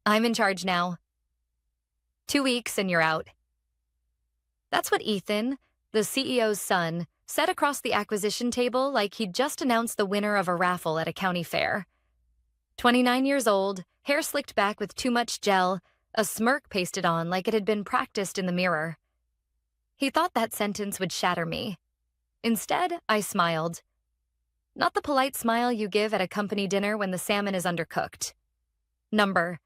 I'm in charge now. 2 weeks and you're out. That's what Ethan, the CEO's son, said across the acquisition table like he'd just announced the winner of a raffle at a county fair. 29 years old, hair slicked back with too much gel, a smirk pasted on like it had been practiced in the mirror. He thought that sentence would shatter me. Instead, I smiled. Not the polite smile you give at a company dinner when the salmon is undercooked. Number.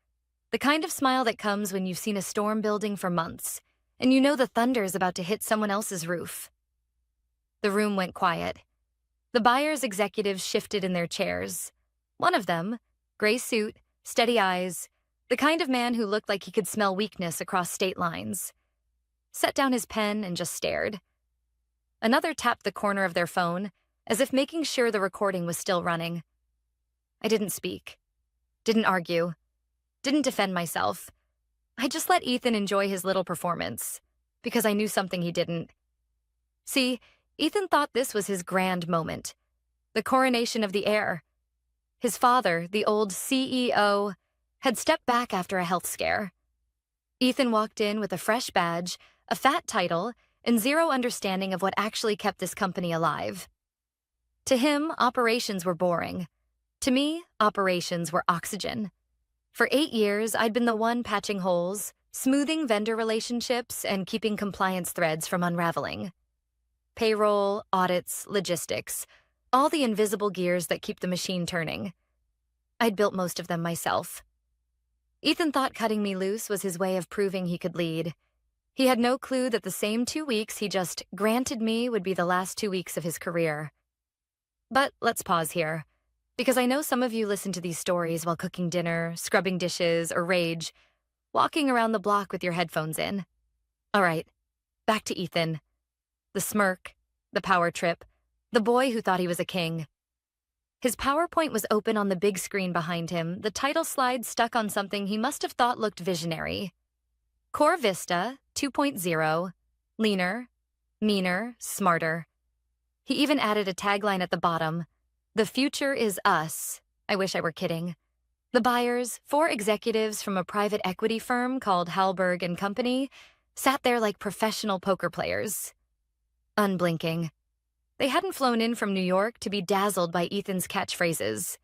The kind of smile that comes when you've seen a storm building for months, and you know the thunder is about to hit someone else's roof. The room went quiet. The buyer's executives shifted in their chairs. One of them, gray suit, steady eyes, the kind of man who looked like he could smell weakness across state lines, set down his pen and just stared. Another tapped the corner of their phone, as if making sure the recording was still running. I didn't speak, didn't argue, didn't defend myself. I just let Ethan enjoy his little performance, because I knew something he didn't. See, Ethan thought this was his grand moment, the coronation of the heir. His father, the old CEO, had stepped back after a health scare. Ethan walked in with a fresh badge, a fat title, and zero understanding of what actually kept this company alive. To him, operations were boring. To me, operations were oxygen. For 8 years, I'd been the one patching holes, smoothing vendor relationships, and keeping compliance threads from unraveling. Payroll, audits, logistics, all the invisible gears that keep the machine turning. I'd built most of them myself. Ethan thought cutting me loose was his way of proving he could lead. He had no clue that the same 2 weeks he just granted me would be the last 2 weeks of his career. But let's pause here, because I know some of you listen to these stories while cooking dinner, scrubbing dishes, or rage, walking around the block with your headphones in. All right, back to Ethan. The smirk, the power trip, the boy who thought he was a king. His PowerPoint was open on the big screen behind him, the title slide stuck on something he must have thought looked visionary. Core Vista 2.0, leaner, meaner, smarter. He even added a tagline at the bottom, "The future is us." I wish I were kidding. The buyers, 4 executives from a private equity firm called Hallberg and Company, sat there like professional poker players. Unblinking. They hadn't flown in from New York to be dazzled by Ethan's catchphrases.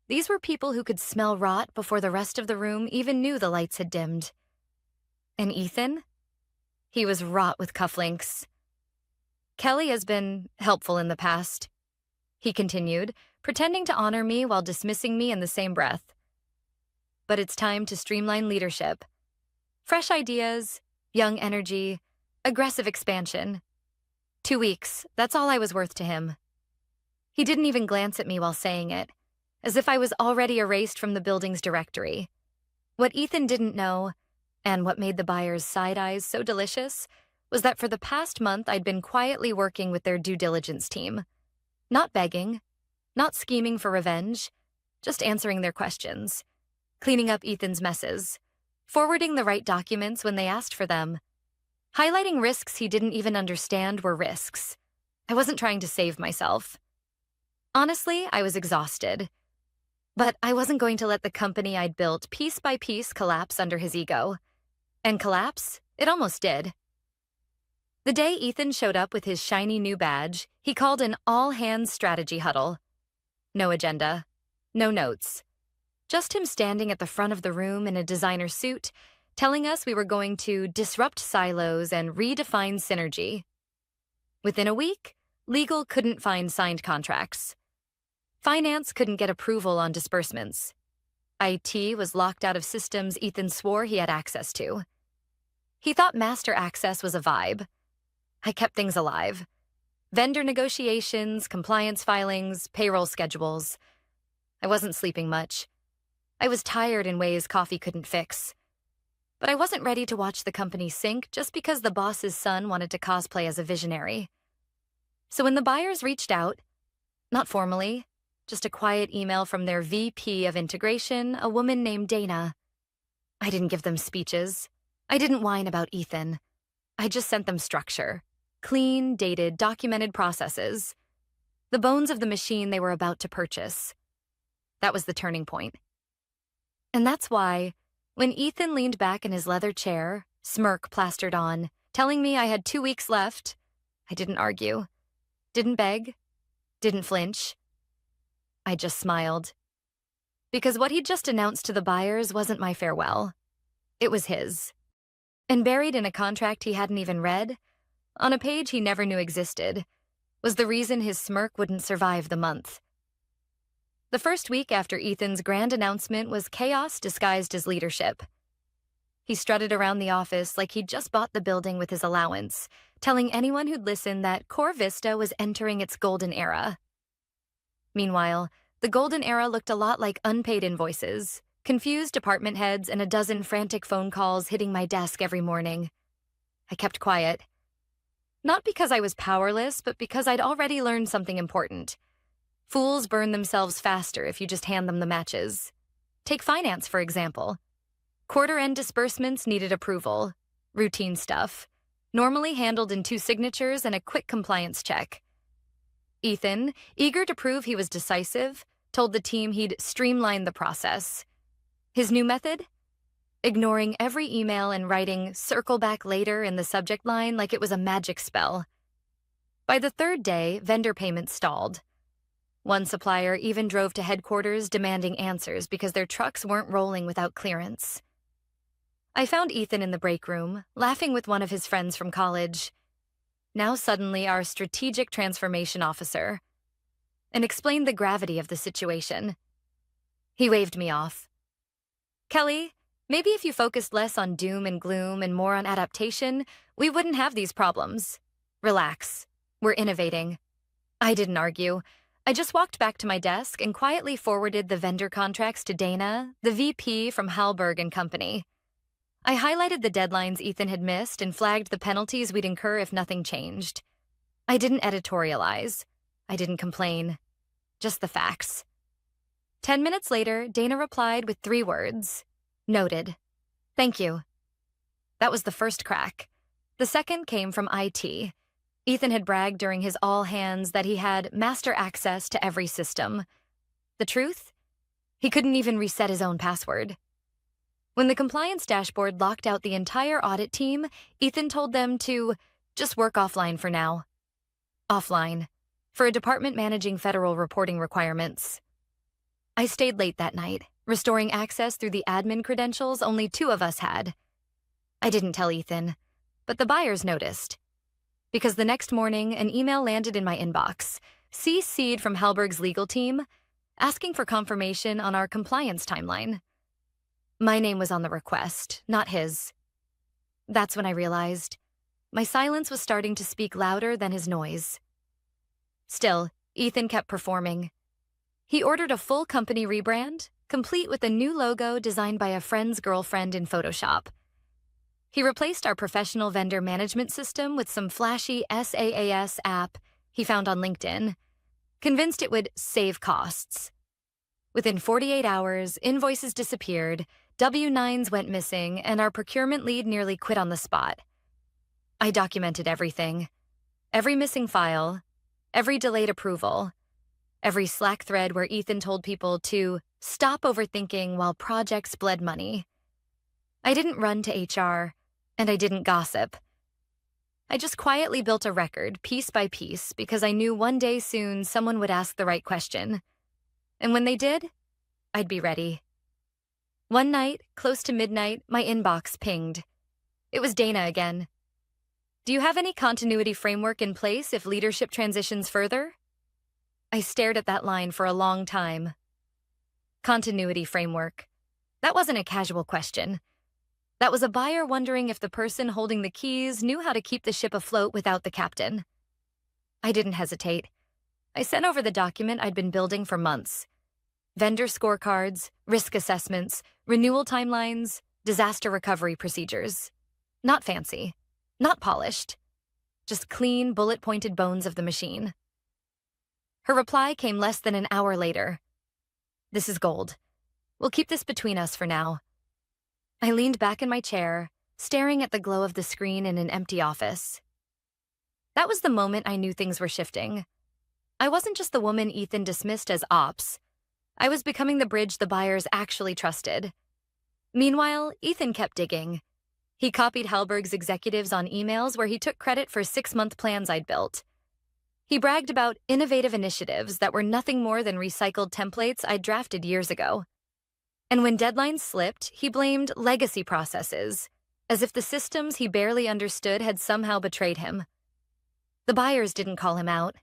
These were people who could smell rot before the rest of the room even knew the lights had dimmed. And Ethan? He was wrought with cufflinks. Kelly has been helpful in the past, he continued, pretending to honor me while dismissing me in the same breath. But it's time to streamline leadership. Fresh ideas, young energy, aggressive expansion. 2 weeks, that's all I was worth to him. He didn't even glance at me while saying it, as if I was already erased from the building's directory. What Ethan didn't know, and what made the buyers' side eyes so delicious, was that for the past month I'd been quietly working with their due diligence team. Not begging, not scheming for revenge, just answering their questions, cleaning up Ethan's messes, forwarding the right documents when they asked for them, highlighting risks he didn't even understand were risks. I wasn't trying to save myself. Honestly, I was exhausted. But I wasn't going to let the company I'd built piece by piece collapse under his ego. And collapse, it almost did. The day Ethan showed up with his shiny new badge, he called an all-hands strategy huddle. No agenda, no notes. Just him standing at the front of the room in a designer suit, telling us we were going to disrupt silos and redefine synergy. Within a week, legal couldn't find signed contracts. Finance couldn't get approval on disbursements. IT was locked out of systems Ethan swore he had access to. He thought master access was a vibe. I kept things alive. Vendor negotiations, compliance filings, payroll schedules. I wasn't sleeping much. I was tired in ways coffee couldn't fix. But I wasn't ready to watch the company sink just because the boss's son wanted to cosplay as a visionary. So when the buyers reached out, not formally, just a quiet email from their VP of integration, a woman named Dana, I didn't give them speeches. I didn't whine about Ethan. I just sent them structure. Clean, dated, documented processes. The bones of the machine they were about to purchase. That was the turning point. And that's why, When Ethan leaned back in his leather chair, smirk plastered on, telling me I had 2 weeks left, I didn't argue, didn't beg, didn't flinch. I just smiled. Because what he'd just announced to the buyers wasn't my farewell. It was his. And buried in a contract he hadn't even read, on a page he never knew existed, was the reason his smirk wouldn't survive the month. The first week after Ethan's grand announcement was chaos disguised as leadership. He strutted around the office like he'd just bought the building with his allowance, telling anyone who'd listen that Core Vista was entering its golden era. Meanwhile, the golden era looked a lot like unpaid invoices, confused department heads, and a dozen frantic phone calls hitting my desk every morning. I kept quiet. Not because I was powerless, but because I'd already learned something important. Fools burn themselves faster if you just hand them the matches. Take finance, for example. Quarter-end disbursements needed approval. Routine stuff. Normally handled in 2 signatures and a quick compliance check. Ethan, eager to prove he was decisive, told the team he'd streamline the process. His new method? Ignoring every email and writing "circle back later" in the subject line like it was a magic spell. By the 3rd day, vendor payments stalled. One supplier even drove to headquarters demanding answers because their trucks weren't rolling without clearance. I found Ethan in the break room, laughing with one of his friends from college, now suddenly our strategic transformation officer, and explained the gravity of the situation. He waved me off. "Kelly, maybe if you focused less on doom and gloom and more on adaptation, we wouldn't have these problems. Relax. We're innovating." I didn't argue. I just walked back to my desk and quietly forwarded the vendor contracts to Dana, the VP from Hallberg and Company. I highlighted the deadlines Ethan had missed and flagged the penalties we'd incur if nothing changed. I didn't editorialize. I didn't complain. Just the facts. 10 minutes later, Dana replied with 3 words. "Noted. Thank you." That was the first crack. The second came from IT. Ethan had bragged during his all-hands that he had master access to every system. The truth? He couldn't even reset his own password. When the compliance dashboard locked out the entire audit team, Ethan told them to just work offline for now. Offline. For a department managing federal reporting requirements. I stayed late that night, restoring access through the admin credentials only 2 of us had. I didn't tell Ethan, but the buyers noticed. Because the next morning, an email landed in my inbox, CC'd from Hallberg's legal team, asking for confirmation on our compliance timeline. My name was on the request, not his. That's when I realized my silence was starting to speak louder than his noise. Still, Ethan kept performing. He ordered a full company rebrand, complete with a new logo designed by a friend's girlfriend in Photoshop. He replaced our professional vendor management system with some flashy SaaS app he found on LinkedIn, convinced it would save costs. Within 48 hours, invoices disappeared, W-9s went missing, and our procurement lead nearly quit on the spot. I documented everything. Every missing file, every delayed approval, every Slack thread where Ethan told people to stop overthinking while projects bled money. I didn't run to HR, and I didn't gossip. I just quietly built a record, piece by piece, because I knew one day soon someone would ask the right question. And when they did, I'd be ready. One night, close to midnight, my inbox pinged. It was Dana again. "Do you have any continuity framework in place if leadership transitions further?" I stared at that line for a long time. Continuity framework. That wasn't a casual question. That was a buyer wondering if the person holding the keys knew how to keep the ship afloat without the captain. I didn't hesitate. I sent over the document I'd been building for months. Vendor scorecards, risk assessments, renewal timelines, disaster recovery procedures. Not fancy, not polished, just clean, bullet-pointed bones of the machine. Her reply came less than an hour later. "This is gold. We'll keep this between us for now." I leaned back in my chair, staring at the glow of the screen in an empty office. That was the moment I knew things were shifting. I wasn't just the woman Ethan dismissed as ops. I was becoming the bridge the buyers actually trusted. Meanwhile, Ethan kept digging. He copied Hallberg's executives on emails where he took credit for 6-month plans I'd built. He bragged about innovative initiatives that were nothing more than recycled templates I'd drafted years ago. And when deadlines slipped, he blamed legacy processes, as if the systems he barely understood had somehow betrayed him. The buyers didn't call him out.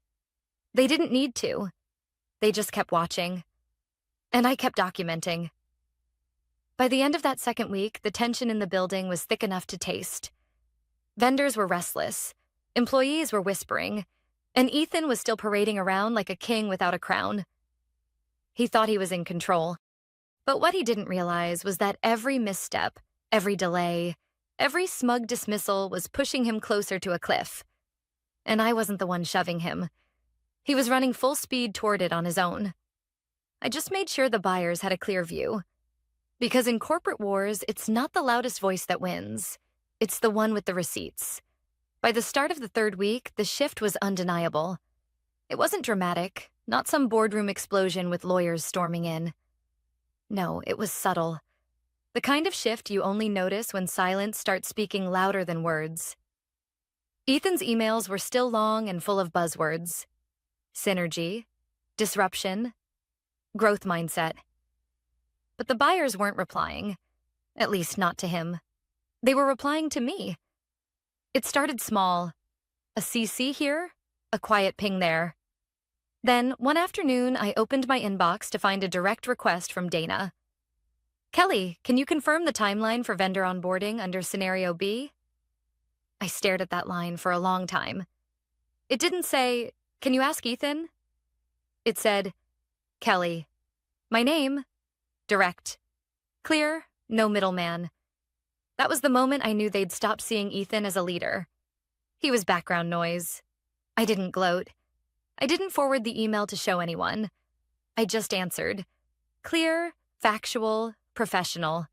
They didn't need to. They just kept watching. And I kept documenting. By the end of that second week, the tension in the building was thick enough to taste. Vendors were restless. Employees were whispering. And Ethan was still parading around like a king without a crown. He thought he was in control. But what he didn't realize was that every misstep, every delay, every smug dismissal was pushing him closer to a cliff. And I wasn't the one shoving him. He was running full speed toward it on his own. I just made sure the buyers had a clear view. Because in corporate wars, it's not the loudest voice that wins. It's the one with the receipts. By the start of the third week, the shift was undeniable. It wasn't dramatic, not some boardroom explosion with lawyers storming in. No, it was subtle. The kind of shift you only notice when silence starts speaking louder than words. Ethan's emails were still long and full of buzzwords. Synergy, disruption, growth mindset. But the buyers weren't replying, at least not to him. They were replying to me. It started small. A CC here, a quiet ping there. Then, one afternoon, I opened my inbox to find a direct request from Dana. "Kelly, can you confirm the timeline for vendor onboarding under Scenario B?" I stared at that line for a long time. It didn't say, "Can you ask Ethan?" It said, "Kelly. My name, direct. Clear, no middleman." That was the moment I knew they'd stopped seeing Ethan as a leader. He was background noise. I didn't gloat. I didn't forward the email to show anyone. I just answered. Clear, factual, professional.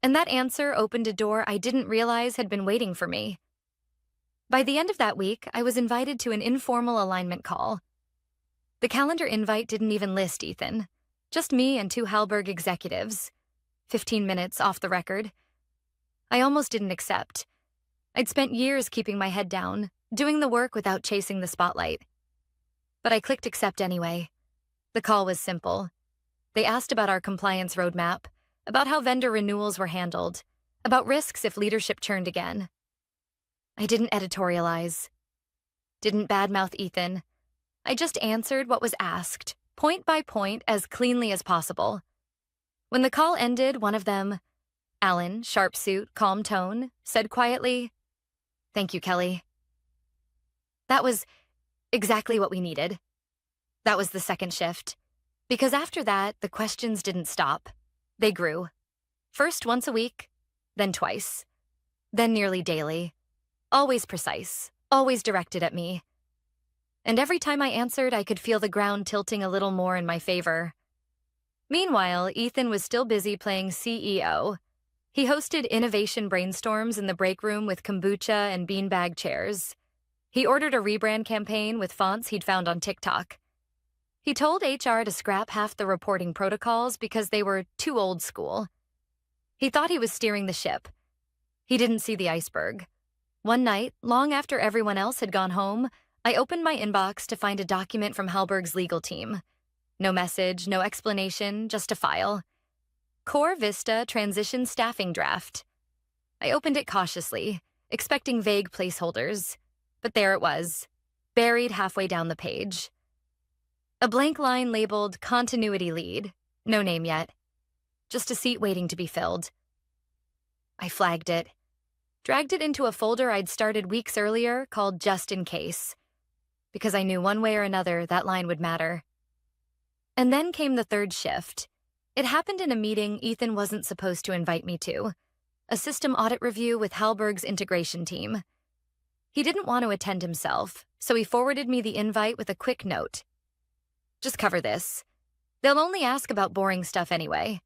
And that answer opened a door I didn't realize had been waiting for me. By the end of that week, I was invited to an informal alignment call. The calendar invite didn't even list Ethan. Just me and 2 Hallberg executives. 15 minutes off the record. I almost didn't accept. I'd spent years keeping my head down, doing the work without chasing the spotlight. But I clicked accept anyway. The call was simple. They asked about our compliance roadmap, about how vendor renewals were handled, about risks if leadership churned again. I didn't editorialize. Didn't badmouth Ethan. I just answered what was asked, point by point, as cleanly as possible. When the call ended, one of them, Alan, sharp suit, calm tone, said quietly, "Thank you, Kelly." That was exactly what we needed. That was the second shift. Because after that, the questions didn't stop. They grew. First once a week, then twice, then nearly daily. Always precise, always directed at me. And every time I answered, I could feel the ground tilting a little more in my favor. Meanwhile, Ethan was still busy playing CEO. He hosted innovation brainstorms in the break room with kombucha and beanbag chairs. He ordered a rebrand campaign with fonts he'd found on TikTok. He told HR to scrap half the reporting protocols because they were too old school. He thought he was steering the ship. He didn't see the iceberg. One night, long after everyone else had gone home, I opened my inbox to find a document from Hallberg's legal team. No message, no explanation, just a file. Core Vista Transition Staffing Draft. I opened it cautiously, expecting vague placeholders. But there it was, buried halfway down the page. A blank line labeled Continuity Lead. No name yet. Just a seat waiting to be filled. I flagged it. Dragged it into a folder I'd started weeks earlier called Just in Case. Because I knew one way or another that line would matter. And then came the third shift. It happened in a meeting Ethan wasn't supposed to invite me to. A system audit review with Hallberg's integration team. He didn't want to attend himself, so he forwarded me the invite with a quick note. Just cover this. They'll only ask about boring stuff anyway.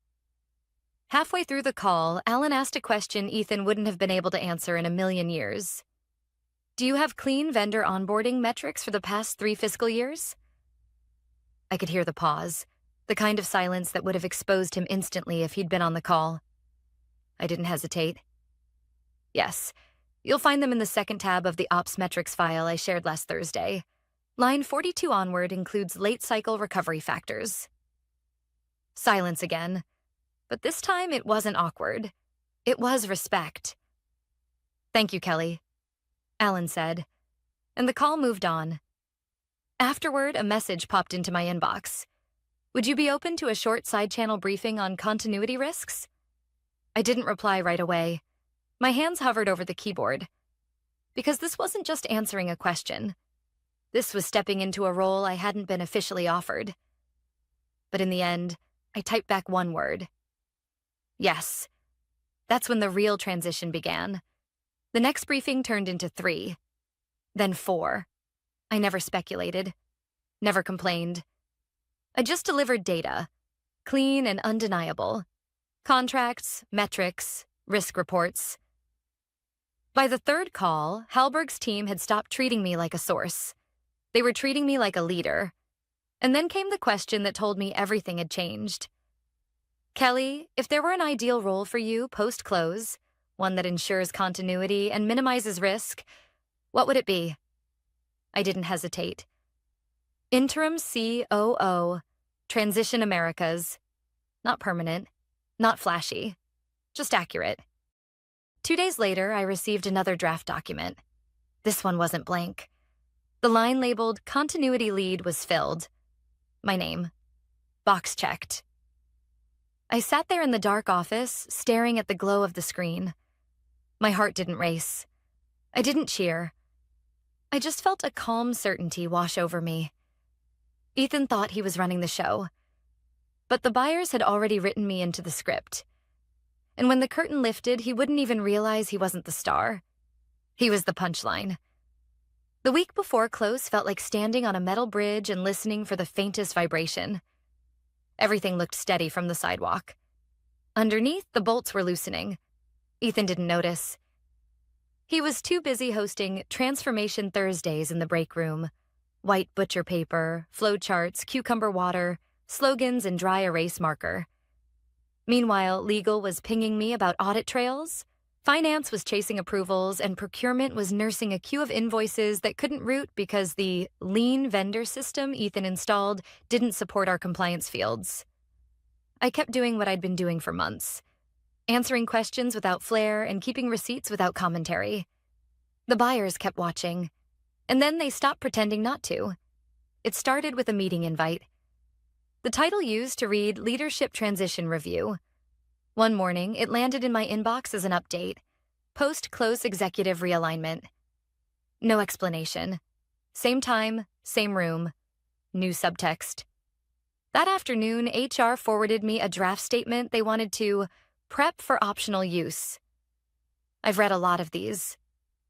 Halfway through the call, Alan asked a question Ethan wouldn't have been able to answer in a million years. Do you have clean vendor onboarding metrics for the past 3 fiscal years? I could hear the pause, the kind of silence that would have exposed him instantly if he'd been on the call. I didn't hesitate. Yes, you'll find them in the second tab of the Ops Metrics file I shared last Thursday. Line 42 onward includes late cycle recovery factors. Silence again, but this time it wasn't awkward. It was respect. Thank you, Kelly, Alan said, and the call moved on. Afterward, a message popped into my inbox. Would you be open to a short side-channel briefing on continuity risks? I didn't reply right away. My hands hovered over the keyboard. Because this wasn't just answering a question. This was stepping into a role I hadn't been officially offered. But in the end, I typed back one word. Yes. That's when the real transition began. The next briefing turned into 3. Then 4. I never speculated. Never complained. I just delivered data. Clean and undeniable. Contracts, metrics, risk reports. By the third call, Halberg's team had stopped treating me like a source. They were treating me like a leader. And then came the question that told me everything had changed. Kelly, if there were an ideal role for you post-close, one that ensures continuity and minimizes risk, what would it be? I didn't hesitate. Interim COO, Transition Americas. Not permanent, not flashy, just accurate. 2 days later, I received another draft document. This one wasn't blank. The line labeled Continuity Lead was filled. My name. Box checked. I sat there in the dark office, staring at the glow of the screen. My heart didn't race. I didn't cheer. I just felt a calm certainty wash over me. Ethan thought he was running the show. But the buyers had already written me into the script. And when the curtain lifted, he wouldn't even realize he wasn't the star. He was the punchline. The week before close felt like standing on a metal bridge and listening for the faintest vibration. Everything looked steady from the sidewalk. Underneath, the bolts were loosening. Ethan didn't notice. He was too busy hosting Transformation Thursdays in the break room. White butcher paper, flowcharts, cucumber water, slogans, and dry erase marker. Meanwhile, legal was pinging me about audit trails, finance was chasing approvals, and procurement was nursing a queue of invoices that couldn't route because the lean vendor system Ethan installed didn't support our compliance fields. I kept doing what I'd been doing for months, answering questions without flair and keeping receipts without commentary. The buyers kept watching, and then they stopped pretending not to. It started with a meeting invite. The title used to read Leadership Transition Review. One morning, it landed in my inbox as an update. Post-close executive realignment. No explanation. Same time, same room. New subtext. That afternoon, HR forwarded me a draft statement they wanted to prep for optional use. I've read a lot of these.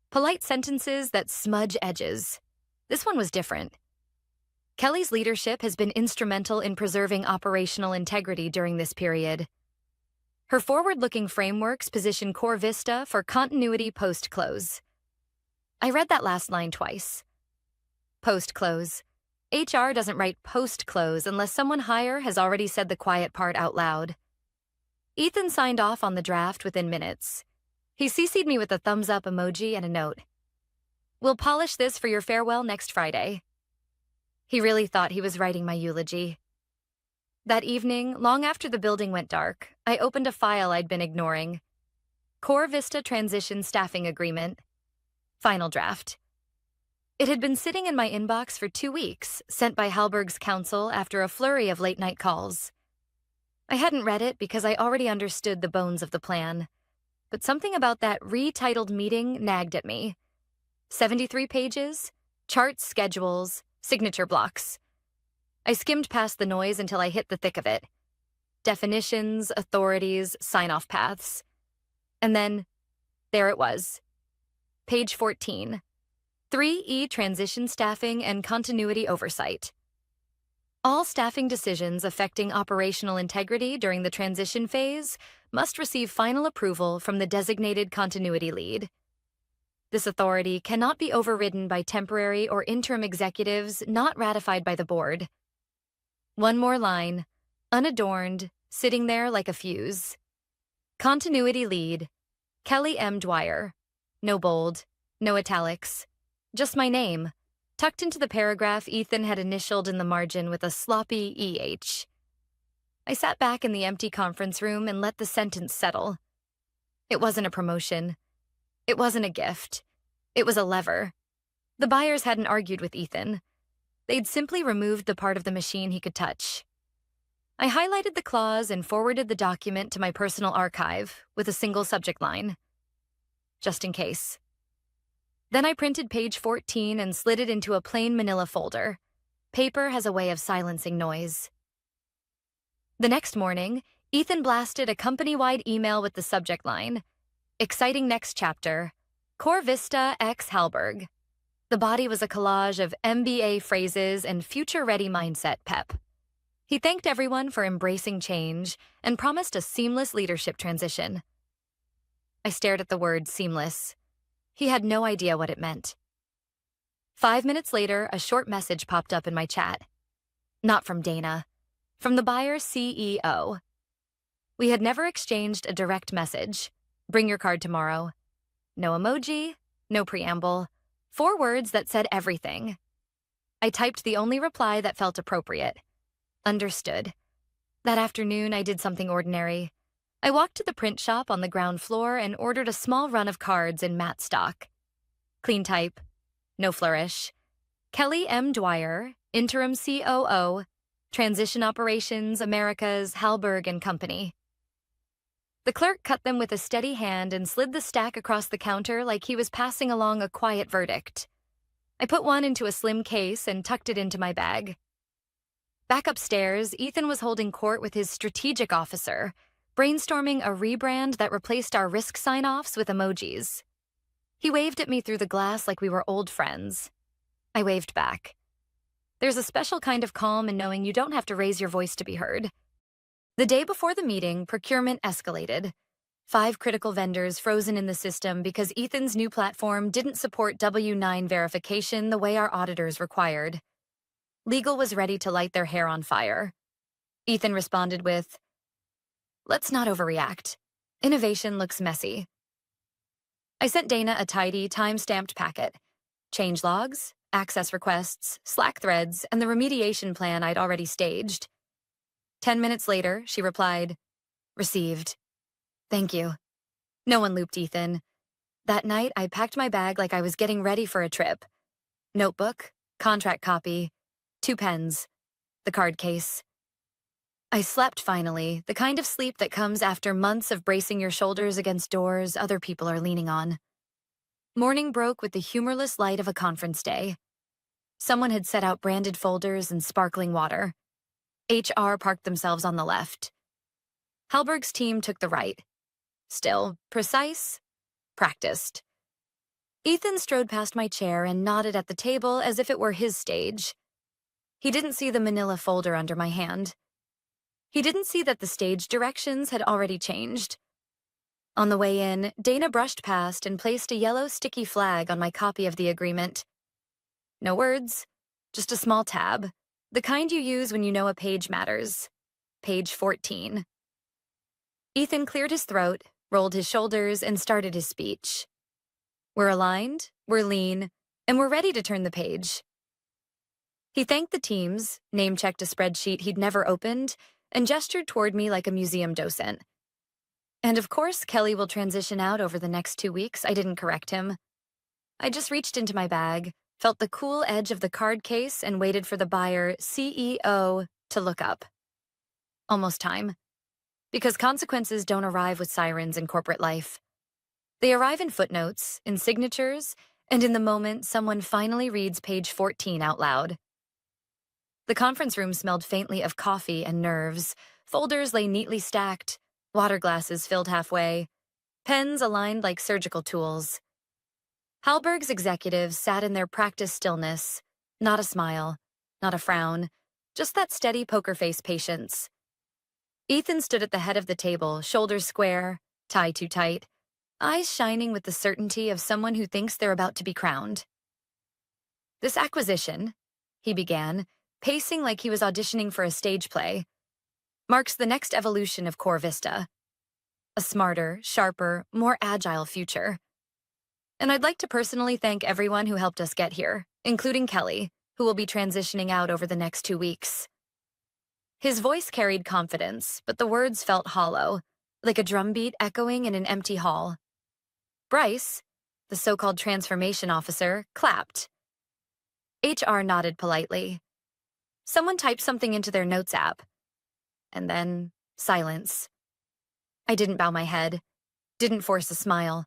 Polite sentences that smudge edges. This one was different. Kelly's leadership has been instrumental in preserving operational integrity during this period. Her forward-looking frameworks position Core Vista for continuity post-close. I read that last line twice. Post-close. HR doesn't write post-close unless someone higher has already said the quiet part out loud. Ethan signed off on the draft within minutes. He CC'd me with a thumbs-up emoji and a note. We'll polish this for your farewell next Friday. He really thought he was writing my eulogy. That evening, long after the building went dark, I opened a file I'd been ignoring. Core Vista Transition Staffing Agreement. Final draft. It had been sitting in my inbox for 2 weeks, sent by Halberg's counsel after a flurry of late-night calls. I hadn't read it because I already understood the bones of the plan. But something about that retitled meeting nagged at me. 73 pages, charts, schedules, signature blocks. I skimmed past the noise until I hit the thick of it. Definitions, authorities, sign-off paths. And then, there it was. Page 14. 3E Transition Staffing and Continuity Oversight. All staffing decisions affecting operational integrity during the transition phase must receive final approval from the designated continuity lead. This authority cannot be overridden by temporary or interim executives not ratified by the board. One more line, unadorned, sitting there like a fuse. Continuity lead, Kelly M. Dwyer. No bold, no italics. Just my name, tucked into the paragraph Ethan had initialed in the margin with a sloppy EH. I sat back in the empty conference room and let the sentence settle. It wasn't a promotion. It wasn't a gift. It was a lever. The buyers hadn't argued with Ethan. They'd simply removed the part of the machine he could touch. I highlighted the clause and forwarded the document to my personal archive with a single subject line. Just in case. Then I printed page 14 and slid it into a plain manila folder. Paper has a way of silencing noise. The next morning, Ethan blasted a company-wide email with the subject line, "Exciting next chapter, Core Vista x Halberg." The body was a collage of MBA phrases and future-ready mindset pep. He thanked everyone for embracing change and promised a seamless leadership transition. I stared at the word seamless. He had no idea what it meant. 5 minutes later, a short message popped up in my chat. Not from Dana, from the buyer's CEO. We had never exchanged a direct message. Bring your card tomorrow. No emoji, no preamble. 4 words that said everything. I typed the only reply that felt appropriate. Understood. That afternoon, I did something ordinary. I walked to the print shop on the ground floor and ordered a small run of cards in matte stock. Clean type, no flourish. Kelly M. Dwyer, Interim COO, Transition Operations, Americas, Halberg and Company. The clerk cut them with a steady hand and slid the stack across the counter like he was passing along a quiet verdict. I put one into a slim case and tucked it into my bag. Back upstairs, Ethan was holding court with his strategic officer, brainstorming a rebrand that replaced our risk sign-offs with emojis. He waved at me through the glass like we were old friends. I waved back. There's a special kind of calm in knowing you don't have to raise your voice to be heard. The day before the meeting, procurement escalated. 5 critical vendors frozen in the system because Ethan's new platform didn't support W-9 verification the way our auditors required. Legal was ready to light their hair on fire. Ethan responded with, "Let's not overreact. Innovation looks messy." I sent Dana a tidy, time-stamped packet. Change logs, access requests, Slack threads, and the remediation plan I'd already staged. 10 minutes later, she replied, "Received. Thank you." No one looped Ethan. That night, I packed my bag like I was getting ready for a trip. Notebook, contract copy, 2 pens, the card case. I slept finally, the kind of sleep that comes after months of bracing your shoulders against doors other people are leaning on. Morning broke with the humorless light of a conference day. Someone had set out branded folders and sparkling water. HR parked themselves on the left. Halberg's team took the right. Still, precise, practiced. Ethan strode past my chair and nodded at the table as if it were his stage. He didn't see the manila folder under my hand. He didn't see that the stage directions had already changed. On the way in, Dana brushed past and placed a yellow sticky flag on my copy of the agreement. No words, just a small tab, the kind you use when you know a page matters. Page 14. Ethan cleared his throat, rolled his shoulders, and started his speech. We're aligned, we're lean, and we're ready to turn the page. He thanked the teams, name-checked a spreadsheet he'd never opened, and gestured toward me like a museum docent. And of course, Kelly will transition out over the next 2 weeks. I didn't correct him. I just reached into my bag, felt the cool edge of the card case, and waited for the buyer, CEO, to look up. Almost time. Because consequences don't arrive with sirens in corporate life. They arrive in footnotes, in signatures, and in the moment someone finally reads page 14 out loud. The conference room smelled faintly of coffee and nerves. Folders lay neatly stacked, water glasses filled halfway, pens aligned like surgical tools. Halberg's executives sat in their practiced stillness, not a smile, not a frown, just that steady poker face patience. Ethan stood at the head of the table, shoulders square, tie too tight, eyes shining with the certainty of someone who thinks they're about to be crowned. "This acquisition," he began, pacing like he was auditioning for a stage play, "marks the next evolution of Core Vista. a smarter, sharper, more agile future. And I'd like to personally thank everyone who helped us get here, including Kelly, who will be transitioning out over the next 2 weeks. His voice carried confidence, but the words felt hollow, like a drumbeat echoing in an empty hall. Bryce, the so-called transformation officer, clapped. HR nodded politely. Someone typed something into their notes app. And then, silence. I didn't bow my head, didn't force a smile.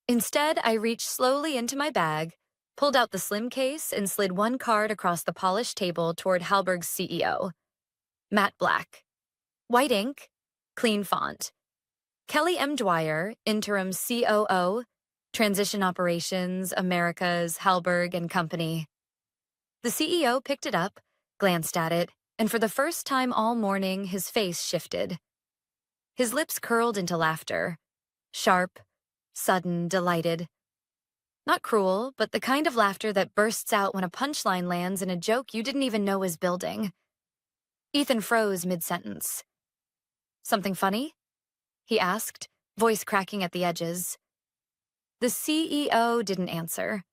Instead, I reached slowly into my bag, pulled out the slim case, and slid one card across the polished table toward Halberg's CEO. Matte black. White ink, clean font. Kelly M. Dwyer, interim COO, Transition Operations, Americas, Halberg and Company. The CEO picked it up, glanced at it, and for the first time all morning, his face shifted. His lips curled into laughter. Sharp, sudden, delighted. Not cruel, but the kind of laughter that bursts out when a punchline lands in a joke you didn't even know was building. Ethan froze mid-sentence. Something funny? He asked, voice cracking at the edges. The CEO didn't answer.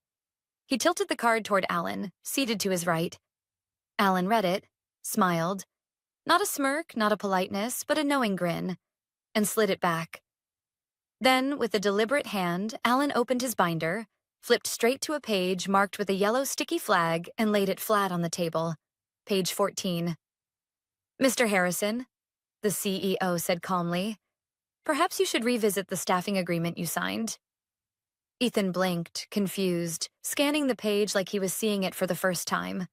He tilted the card toward Alan, seated to his right. Alan read it, smiled. Not a smirk, not a politeness, but a knowing grin, and slid it back. Then, with a deliberate hand, Alan opened his binder, flipped straight to a page marked with a yellow sticky flag, and laid it flat on the table. Page 14. Mr. Harrison, the CEO said calmly, perhaps you should revisit the staffing agreement you signed. Ethan blinked, confused, scanning the page like he was seeing it for the first time.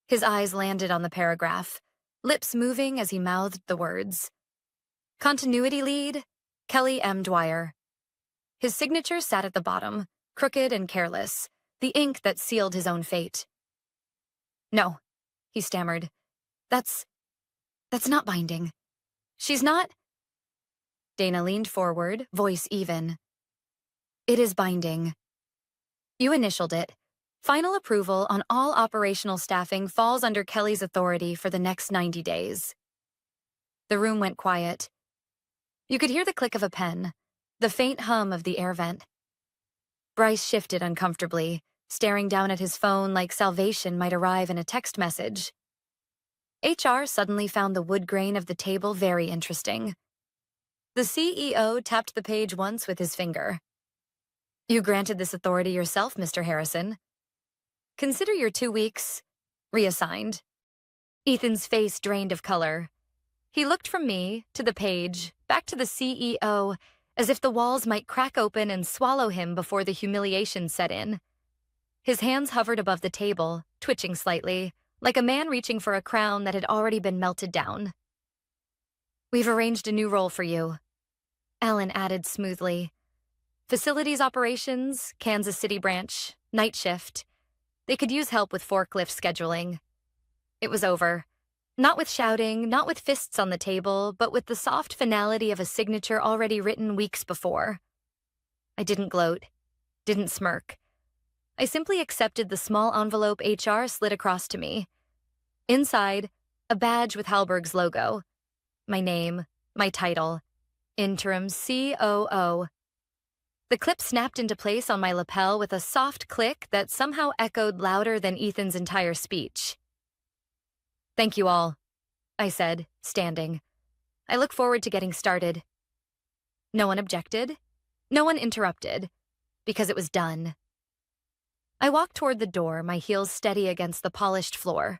His eyes landed on the paragraph, lips moving as he mouthed the words. Continuity lead, Kelly M. Dwyer. His signature sat at the bottom, crooked and careless, the ink that sealed his own fate. No, he stammered. That's not binding. She's not. Dana leaned forward, voice even. It is binding. You initialed it. Final approval on all operational staffing falls under Kelly's authority for the next 90 days. The room went quiet. You could hear the click of a pen, the faint hum of the air vent. Bryce shifted uncomfortably, staring down at his phone like salvation might arrive in a text message. HR suddenly found the wood grain of the table very interesting. The CEO tapped the page once with his finger. You granted this authority yourself, Mr. Harrison. Consider your 2 weeks reassigned. Ethan's face drained of color. He looked from me to the page, back to the CEO, as if the walls might crack open and swallow him before the humiliation set in. His hands hovered above the table, twitching slightly, like a man reaching for a crown that had already been melted down. We've arranged a new role for you, Alan added smoothly. Facilities operations, Kansas City branch, night shift. They could use help with forklift scheduling. It was over. Not with shouting, not with fists on the table, but with the soft finality of a signature already written weeks before. I didn't gloat, didn't smirk. I simply accepted the small envelope HR slid across to me. Inside, a badge with Halberg's logo. My name, my title, interim COO. The clip snapped into place on my lapel with a soft click that somehow echoed louder than Ethan's entire speech. Thank you all, I said, standing. I look forward to getting started. No one objected. No one interrupted, because it was done. I walked toward the door, my heels steady against the polished floor.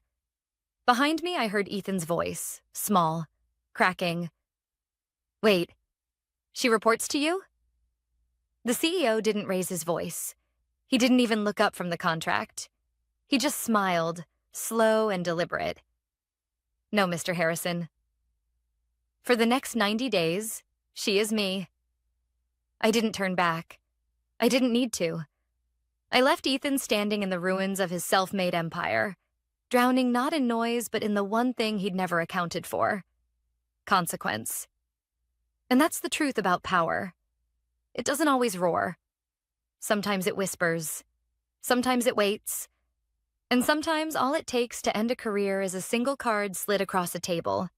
Behind me, I heard Ethan's voice, small, cracking. Wait, she reports to you? The CEO didn't raise his voice. He didn't even look up from the contract. He just smiled, slow and deliberate. No, Mr. Harrison. For the next 90 days, she is me. I didn't turn back. I didn't need to. I left Ethan standing in the ruins of his self-made empire, drowning not in noise but in the one thing he'd never accounted for: consequence. And that's the truth about power. It doesn't always roar. Sometimes it whispers. Sometimes it waits. And sometimes all it takes to end a career is a single card slid across a table.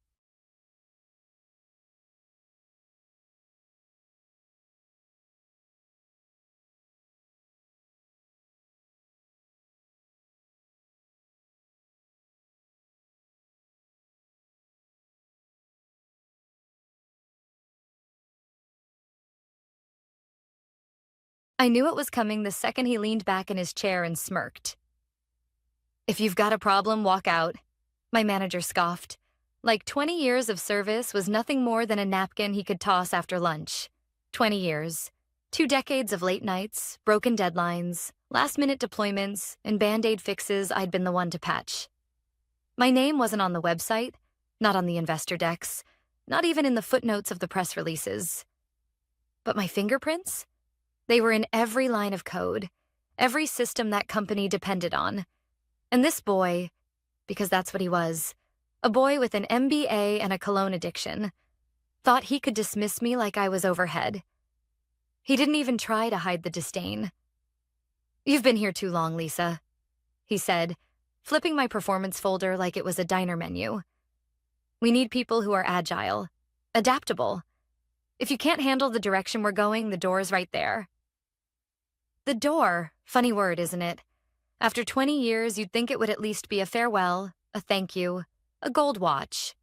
I knew it was coming the second he leaned back in his chair and smirked. "If you've got a problem, walk out," my manager scoffed. Like 20 years of service was nothing more than a napkin he could toss after lunch. 20 years. 2 decades of late nights, broken deadlines, last-minute deployments, and Band-Aid fixes I'd been the one to patch. My name wasn't on the website, not on the investor decks, not even in the footnotes of the press releases. But my fingerprints? They were in every line of code, every system that company depended on. And this boy, because that's what he was, a boy with an MBA and a cologne addiction, thought he could dismiss me like I was overhead. He didn't even try to hide the disdain. "You've been here too long, Lisa," he said, flipping my performance folder like it was a diner menu. "We need people who are agile, adaptable. If you can't handle the direction we're going, the door's right there." The door, funny word, isn't it? After 20 years, you'd think it would at least be a farewell, a thank you, a gold watch.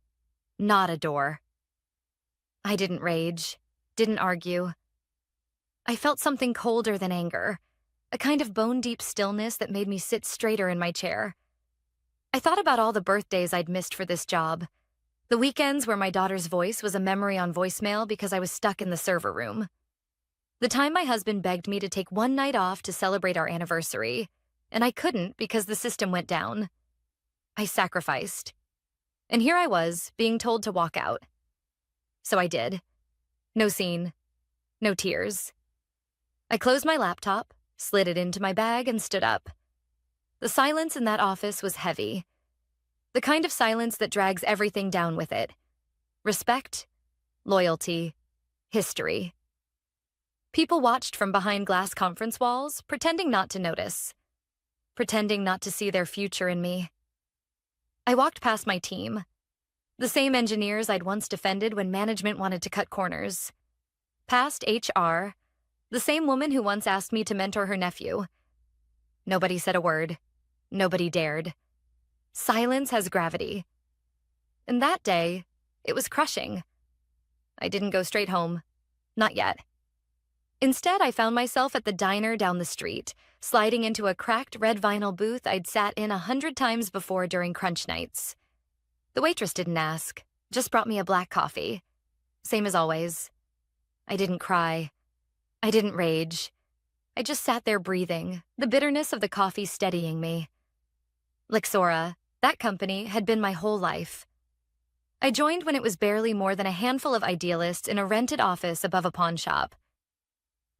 Not a door. I didn't rage, didn't argue. I felt something colder than anger, a kind of bone-deep stillness that made me sit straighter in my chair. I thought about all the birthdays I'd missed for this job, the weekends where my daughter's voice was a memory on voicemail because I was stuck in the server room. The time my husband begged me to take one night off to celebrate our anniversary, and I couldn't because the system went down. I sacrificed. And here I was, being told to walk out. So I did. No scene. No tears. I closed my laptop, slid it into my bag, and stood up. The silence in that office was heavy. The kind of silence that drags everything down with it. Respect, loyalty, history. People watched from behind glass conference walls, pretending not to notice. Pretending not to see their future in me. I walked past my team. The same engineers I'd once defended when management wanted to cut corners. Past HR, the same woman who once asked me to mentor her nephew. Nobody said a word. Nobody dared. Silence has gravity. And that day, it was crushing. I didn't go straight home. Not yet. Instead, I found myself at the diner down the street, sliding into a cracked red vinyl booth I'd sat in 100 times before during crunch nights. The waitress didn't ask, just brought me a black coffee. Same as always. I didn't cry. I didn't rage. I just sat there breathing, the bitterness of the coffee steadying me. Lixora, that company, had been my whole life. I joined when it was barely more than a handful of idealists in a rented office above a pawn shop.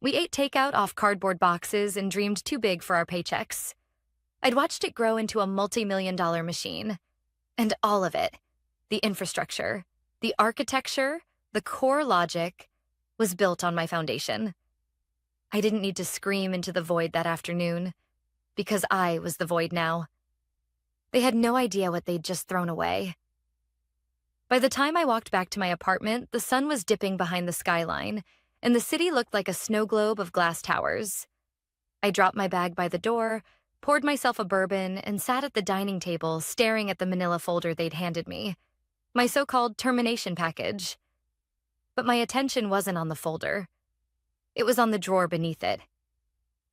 We ate takeout off cardboard boxes and dreamed too big for our paychecks. I'd watched it grow into a multi-million-dollar machine. And all of it, the infrastructure, the architecture, the core logic, was built on my foundation. I didn't need to scream into the void that afternoon, because I was the void now. They had no idea what they'd just thrown away. By the time I walked back to my apartment, the sun was dipping behind the skyline, and the city looked like a snow globe of glass towers. I dropped my bag by the door, poured myself a bourbon, and sat at the dining table staring at the manila folder they'd handed me, my so-called termination package. But my attention wasn't on the folder. It was on the drawer beneath it.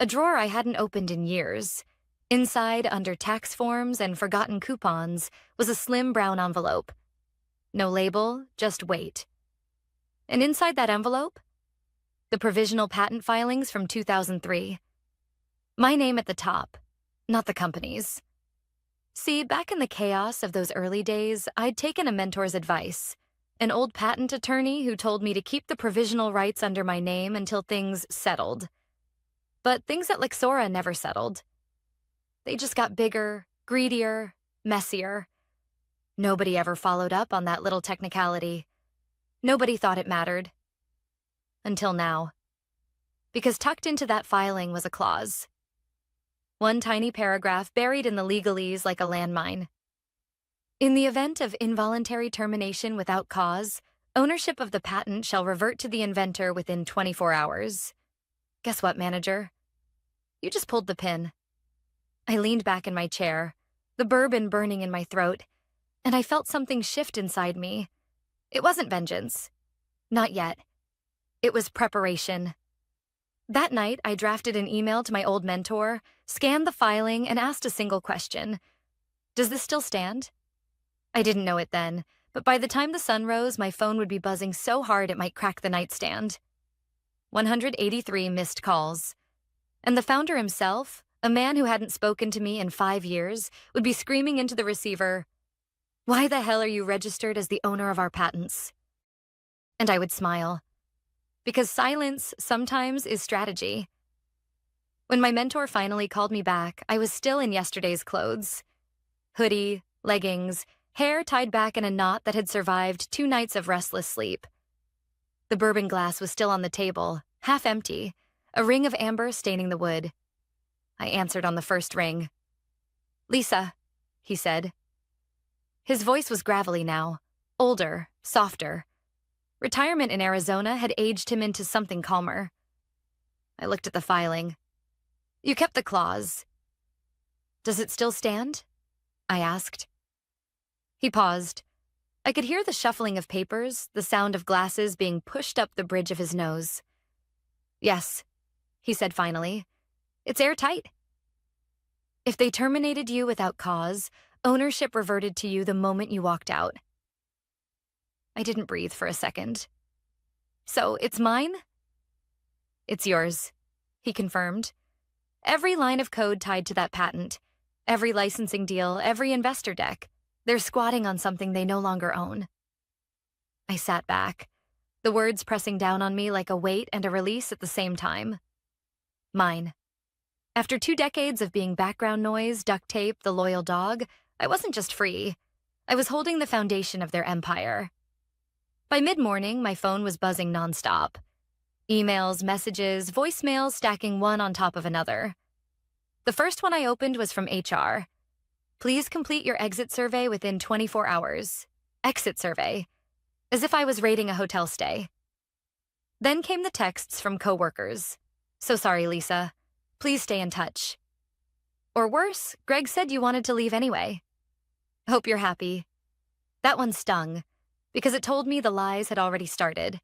A drawer I hadn't opened in years. Inside, under tax forms and forgotten coupons, was a slim brown envelope. No label, just weight. And inside that envelope, the provisional patent filings from 2003. My name at the top, not the company's. See, back in the chaos of those early days, I'd taken a mentor's advice, an old patent attorney who told me to keep the provisional rights under my name until things settled. But things at Lixora never settled. They just got bigger, greedier, messier. Nobody ever followed up on that little technicality. Nobody thought it mattered. Until now. Because tucked into that filing was a clause. One tiny paragraph buried in the legalese like a landmine. In the event of involuntary termination without cause, ownership of the patent shall revert to the inventor within 24 hours. Guess what, manager? You just pulled the pin. I leaned back in my chair, the bourbon burning in my throat, and I felt something shift inside me. It wasn't vengeance. Not yet. It was preparation. That night, I drafted an email to my old mentor, scanned the filing, and asked a single question. Does this still stand? I didn't know it then, but by the time the sun rose, my phone would be buzzing so hard it might crack the nightstand. 183 missed calls. And the founder himself, a man who hadn't spoken to me in 5 years, would be screaming into the receiver, "Why the hell are you registered as the owner of our patents?" And I would smile. Because silence sometimes is strategy. When my mentor finally called me back, I was still in yesterday's clothes. Hoodie, leggings, hair tied back in a knot that had survived 2 nights of restless sleep. The bourbon glass was still on the table, half empty, a ring of amber staining the wood. I answered on the first ring. "Lisa," he said. His voice was gravelly now, older, softer. Retirement in Arizona had aged him into something calmer. I looked at the filing. "You kept the clause. Does it still stand?" I asked. He paused. I could hear the shuffling of papers, the sound of glasses being pushed up the bridge of his nose. "Yes," he said finally. "It's airtight. If they terminated you without cause, ownership reverted to you the moment you walked out." I didn't breathe for a second. "So it's mine?" "It's yours," he confirmed. "Every line of code tied to that patent, every licensing deal, every investor deck, they're squatting on something they no longer own." I sat back, the words pressing down on me like a weight and a release at the same time. Mine. After 2 decades of being background noise, duct tape, the loyal dog, I wasn't just free. I was holding the foundation of their empire. By mid-morning, my phone was buzzing nonstop. Emails, messages, voicemails stacking one on top of another. The first one I opened was from HR. "Please complete your exit survey within 24 hours. Exit survey. As if I was rating a hotel stay. Then came the texts from coworkers. "So sorry, Lisa. Please stay in touch." Or worse, "Greg said you wanted to leave anyway. Hope you're happy." That one stung, because it told me the lies had already started.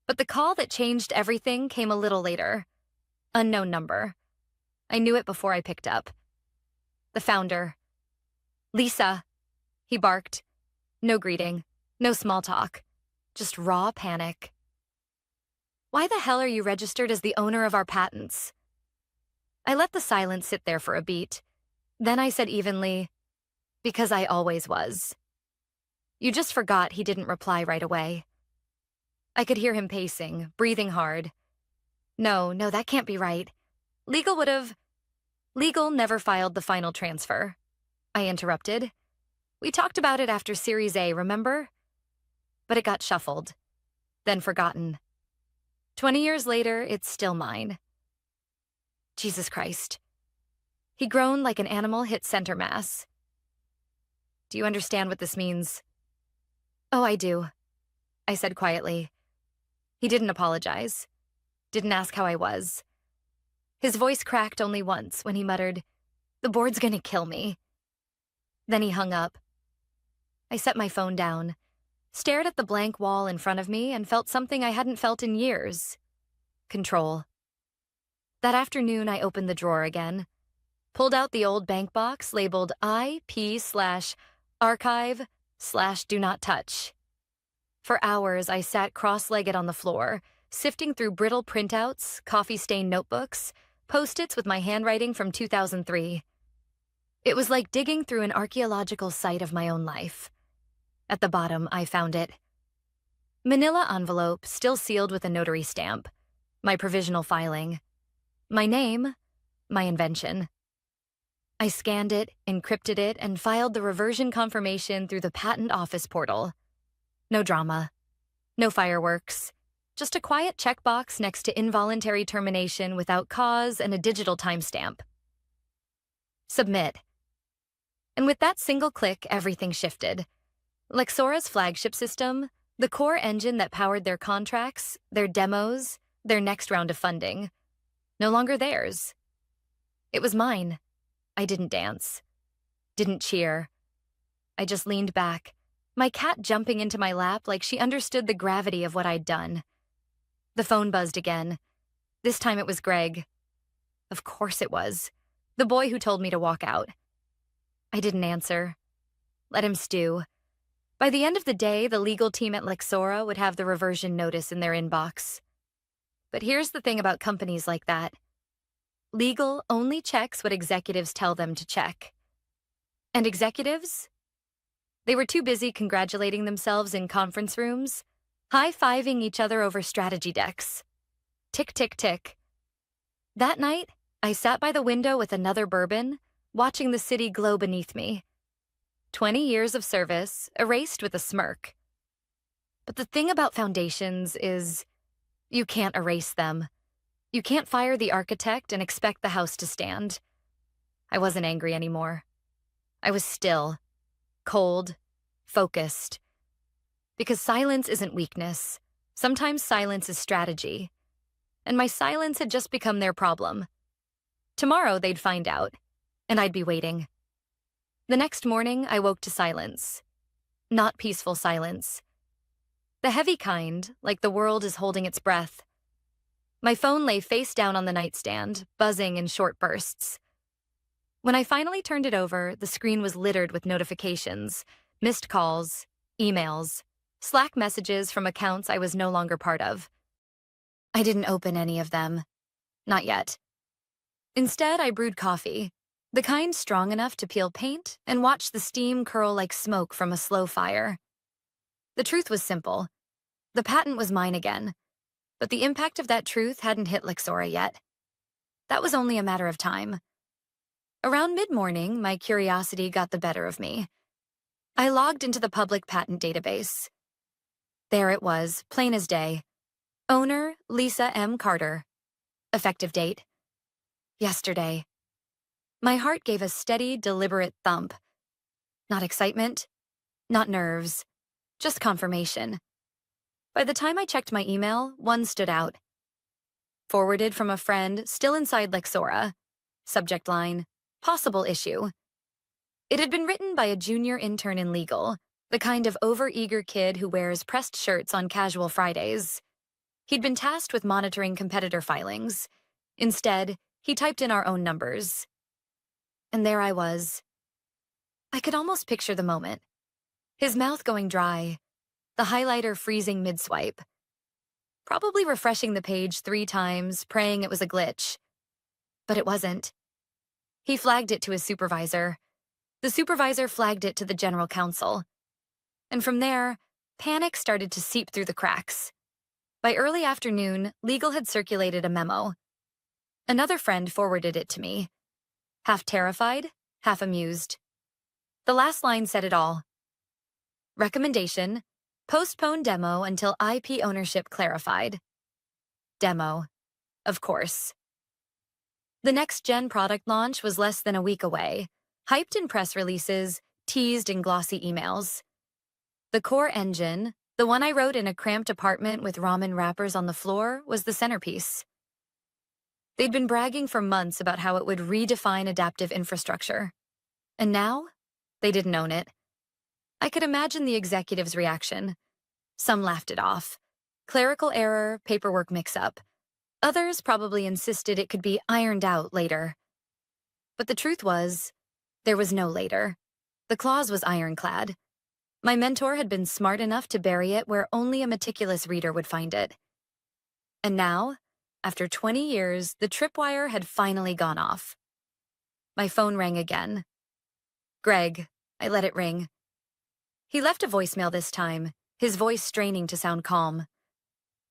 But the call that changed everything came a little later. Unknown number. I knew it before I picked up. The founder. "Lisa," he barked. No greeting, no small talk, just raw panic. "Why the hell are you registered as the owner of our patents?" I let the silence sit there for a beat. Then I said evenly, "Because I always was." You just forgot he didn't reply right away. I could hear him pacing, breathing hard. No, that can't be right. Legal never filed the final transfer." I interrupted. "We talked about it after Series A, remember? But it got shuffled, then forgotten. 20 years later, it's still mine." Jesus Christ. He groaned like an animal hit center mass. "Do you understand what this means?" "Oh, I do," I said quietly. He didn't apologize. Didn't ask how I was. His voice cracked only once when he muttered, "The board's gonna kill me." Then he hung up. I set my phone down, stared at the blank wall in front of me, and felt something I hadn't felt in years. Control. That afternoon, I opened the drawer again, pulled out the old bank box labeled IP/archive/do not touch. For hours, I sat cross-legged on the floor, sifting through brittle printouts, coffee-stained notebooks, Post-its with my handwriting from 2003. It was like digging through an archaeological site of my own life. At the bottom, I found it. Manila envelope, still sealed with a notary stamp. My provisional filing. My name, my invention. I scanned it, encrypted it, and filed the reversion confirmation through the patent office portal. No drama. No fireworks. Just a quiet checkbox next to involuntary termination without cause and a digital timestamp. Submit. And with that single click, everything shifted. Lexora's flagship system, the core engine that powered their contracts, their demos, their next round of funding, no longer theirs. It was mine. I didn't dance. Didn't cheer. I just leaned back, my cat jumping into my lap like she understood the gravity of what I'd done. The phone buzzed again. This time it was Greg. Of course it was. The boy who told me to walk out. I didn't answer. Let him stew. By the end of the day, the legal team at Lexora would have the reversion notice in their inbox. But here's the thing about companies like that. Legal only checks what executives tell them to check. And executives? They were too busy congratulating themselves in conference rooms, high-fiving each other over strategy decks. Tick, tick, tick. That night, I sat by the window with another bourbon, watching the city glow beneath me. 20 years of service, erased with a smirk. But the thing about foundations is, you can't erase them. You can't fire the architect and expect the house to stand. I wasn't angry anymore. I was still, cold, focused. Because silence isn't weakness. Sometimes silence is strategy. And my silence had just become their problem. Tomorrow they'd find out, and I'd be waiting. The next morning, I woke to silence. Not peaceful silence. The heavy kind, like the world is holding its breath. My phone lay face down on the nightstand, buzzing in short bursts. When I finally turned it over, the screen was littered with notifications, missed calls, emails, Slack messages from accounts I was no longer part of. I didn't open any of them. Not yet. Instead, I brewed coffee, the kind strong enough to peel paint and watch the steam curl like smoke from a slow fire. The truth was simple. The patent was mine again, but the impact of that truth hadn't hit Lexora yet. That was only a matter of time. Around mid-morning, my curiosity got the better of me. I logged into the public patent database. There it was, plain as day. Owner, Lisa M. Carter. Effective date. Yesterday. My heart gave a steady, deliberate thump. Not excitement, not nerves, just confirmation. By the time I checked my email, one stood out. Forwarded from a friend still inside Lexora. Subject line, possible issue. It had been written by a junior intern in legal, the kind of over-eager kid who wears pressed shirts on casual Fridays. He'd been tasked with monitoring competitor filings. Instead, he typed in our own numbers. And there I was. I could almost picture the moment. His mouth going dry, the highlighter freezing mid-swipe. Probably refreshing the page 3 times, praying it was a glitch. But it wasn't. He flagged it to his supervisor. The supervisor flagged it to the general counsel. And from there, panic started to seep through the cracks. By early afternoon, legal had circulated a memo. Another friend forwarded it to me. Half terrified, half amused. The last line said it all. Recommendation, postpone demo until IP ownership clarified. Demo, of course. The next-gen product launch was less than a week away, hyped in press releases, teased in glossy emails. The core engine, the one I wrote in a cramped apartment with ramen wrappers on the floor, was the centerpiece. They'd been bragging for months about how it would redefine adaptive infrastructure. And now, they didn't own it. I could imagine the executive's reaction. Some laughed it off. Clerical error, paperwork mix-up. Others probably insisted it could be ironed out later. But the truth was, there was no later. The clause was ironclad. My mentor had been smart enough to bury it where only a meticulous reader would find it. And now, after 20 years, the tripwire had finally gone off. My phone rang again. Greg, I let it ring. He left a voicemail this time, his voice straining to sound calm.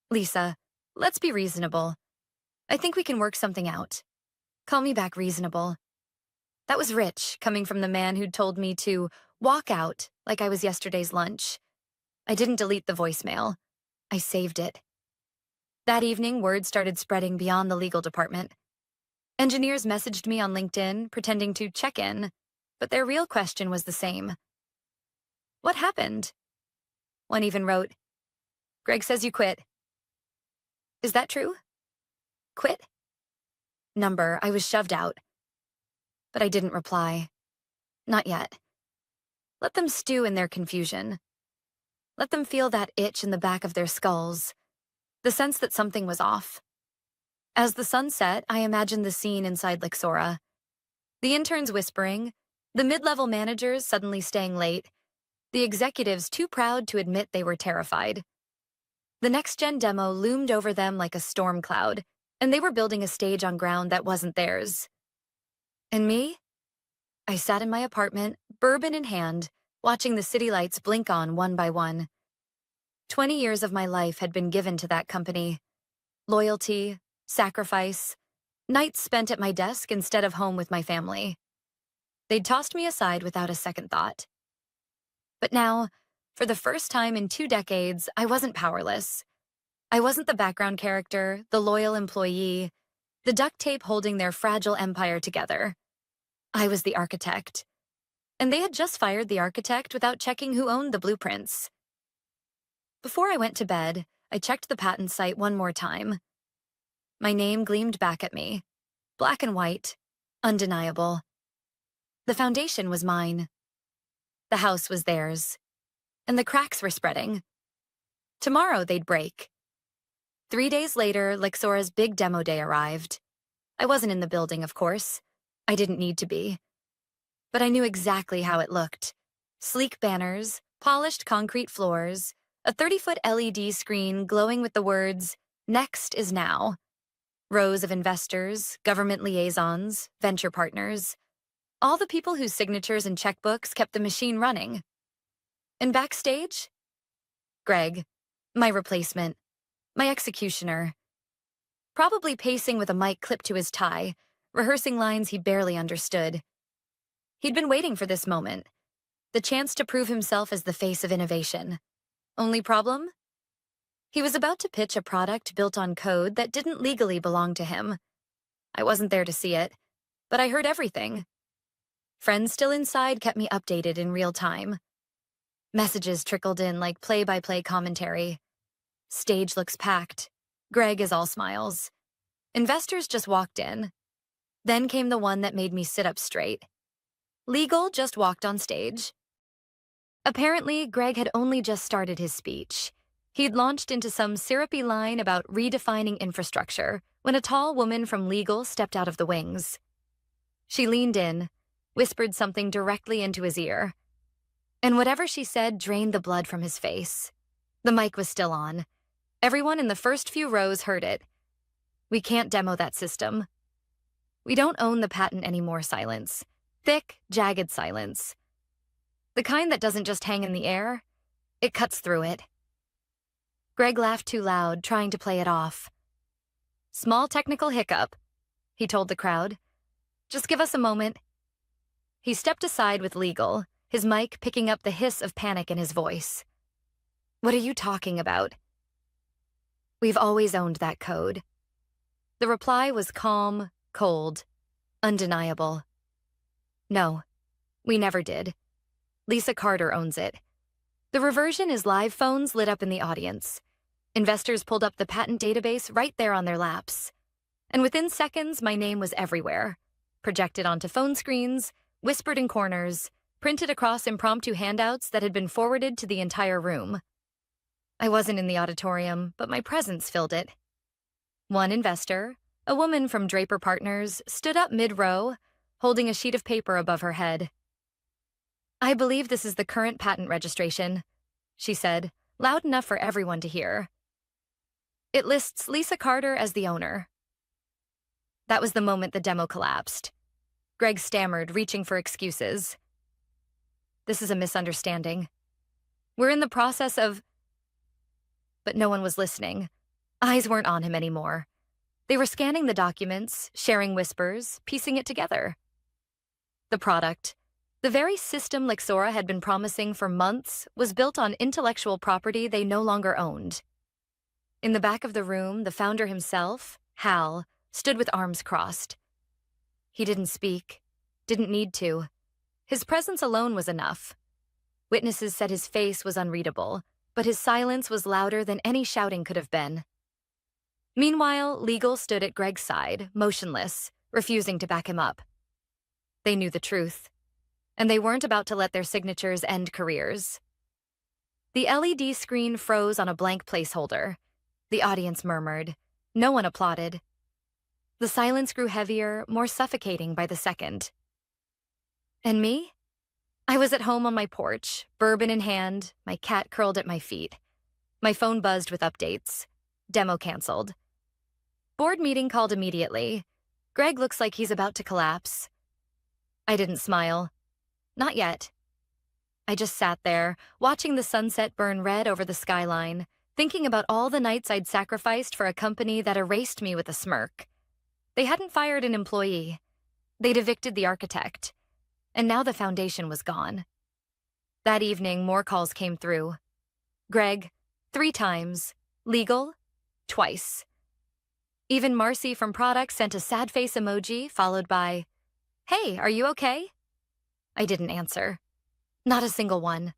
Lisa, let's be reasonable. I think we can work something out. Call me back reasonable. That was rich, coming from the man who'd told me to walk out like I was yesterday's lunch. I didn't delete the voicemail. I saved it. That evening, word started spreading beyond the legal department. Engineers messaged me on LinkedIn, pretending to check in, but their real question was the same. What happened? One even wrote, Greg says you quit. Is that true? Quit? Number, I was shoved out. But I didn't reply. Not yet. Let them stew in their confusion. Let them feel that itch in the back of their skulls, the sense that something was off. As the sun set, I imagined the scene inside Lixora. The interns whispering, the mid-level managers suddenly staying late, the executives too proud to admit they were terrified. The next-gen demo loomed over them like a storm cloud, and they were building a stage on ground that wasn't theirs. And me? I sat in my apartment, bourbon in hand, watching the city lights blink on one by one. 20 years of my life had been given to that company. Loyalty, sacrifice, nights spent at my desk instead of home with my family. They'd tossed me aside without a second thought. But now, for the first time in 2 decades, I wasn't powerless. I wasn't the background character, the loyal employee, the duct tape holding their fragile empire together. I was the architect. And they had just fired the architect without checking who owned the blueprints. Before I went to bed, I checked the patent site one more time. My name gleamed back at me, black and white, undeniable. The foundation was mine. The house was theirs. And the cracks were spreading. Tomorrow they'd break. 3 days later, Lixora's big demo day arrived. I wasn't in the building, of course. I didn't need to be. But I knew exactly how it looked. Sleek banners, polished concrete floors, a 30-foot LED screen glowing with the words, "Next is now." Rows of investors, government liaisons, venture partners. All the people whose signatures and checkbooks kept the machine running. And backstage? Greg, my replacement, my executioner. Probably pacing with a mic clipped to his tie, rehearsing lines he barely understood. He'd been waiting for this moment, the chance to prove himself as the face of innovation. Only problem? He was about to pitch a product built on code that didn't legally belong to him. I wasn't there to see it, but I heard everything. Friends still inside kept me updated in real time. Messages trickled in like play-by-play commentary. Stage looks packed. Greg is all smiles. Investors just walked in. Then came the one that made me sit up straight. Legal just walked on stage. Apparently, Greg had only just started his speech. He'd launched into some syrupy line about redefining infrastructure when a tall woman from legal stepped out of the wings. She leaned in, whispered something directly into his ear. And whatever she said drained the blood from his face. The mic was still on. Everyone in the first few rows heard it. "We can't demo that system. We don't own the patent anymore," silence. Thick, jagged silence. The kind that doesn't just hang in the air, it cuts through it. Greg laughed too loud, trying to play it off. "Small technical hiccup," he told the crowd. "Just give us a moment." He stepped aside with legal, his mic picking up the hiss of panic in his voice. "What are you talking about?" "We've always owned that code." The reply was calm, cold, undeniable. "No, we never did. Lisa Carter owns it." The reversion is live phones lit up in the audience. Investors pulled up the patent database right there on their laps. And within seconds, my name was everywhere. Projected onto phone screens, whispered in corners, printed across impromptu handouts that had been forwarded to the entire room. I wasn't in the auditorium, but my presence filled it. One investor, a woman from Draper Partners, stood up mid-row, holding a sheet of paper above her head. "I believe this is the current patent registration," she said, loud enough for everyone to hear. "It lists Lisa Carter as the owner." That was the moment the demo collapsed. Greg stammered, reaching for excuses. "This is a misunderstanding. We're in the process of—" But no one was listening. Eyes weren't on him anymore. They were scanning the documents, sharing whispers, piecing it together. The product, the very system Lixora had been promising for months, was built on intellectual property they no longer owned. In the back of the room, the founder himself, Hal, stood with arms crossed. He didn't speak, didn't need to. His presence alone was enough. Witnesses said his face was unreadable, but his silence was louder than any shouting could have been. Meanwhile, legal stood at Greg's side, motionless, refusing to back him up. They knew the truth, and they weren't about to let their signatures end careers. The LED screen froze on a blank placeholder. The audience murmured. No one applauded. The silence grew heavier, more suffocating by the second. And me? I was at home on my porch, bourbon in hand, my cat curled at my feet. My phone buzzed with updates. Demo canceled. Board meeting called immediately. Greg looks like he's about to collapse. I didn't smile. Not yet. I just sat there, watching the sunset burn red over the skyline, thinking about all the nights I'd sacrificed for a company that erased me with a smirk. They hadn't fired an employee. They'd evicted the architect. And now the foundation was gone. That evening, more calls came through. Greg, 3 times. Legal, twice. Even Marcy from Product sent a sad face emoji, followed by, "Hey, are you okay?" I didn't answer. Not a single one.